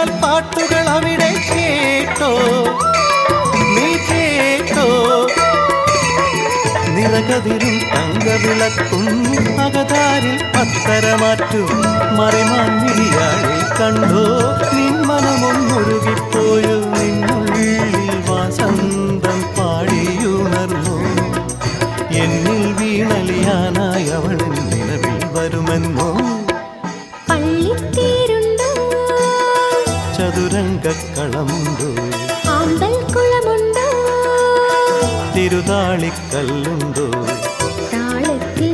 ഊഞ്ഞാൽ പാട്ടുകൾ അവിടെ കേട്ടോ നീ കേട്ടോ നിറകതിരും തങ്കവിളക്കും അകതാരിൽ പത്തരമാറ്റും മറിമാൻമിഴിയാളെ കണ്ടോ നിൻ മനമൊന്നുരുകിപ്പോയോ നിന്നുള്ളിൽ വാസന്തം പാടിയുണർന്നു എന്നിൽ വീണലിയാനായി അവൾ നിലവിൽ വരുമെന്നോ പള്ളിത്തേരുണ്ടോ ചതുരംഗക്കളമുണ്ടോ ആമ്പൽക്കുളമുണ്ടോ തിരുതാളിക്കല്ലുണ്ടോ താളത്തിൽ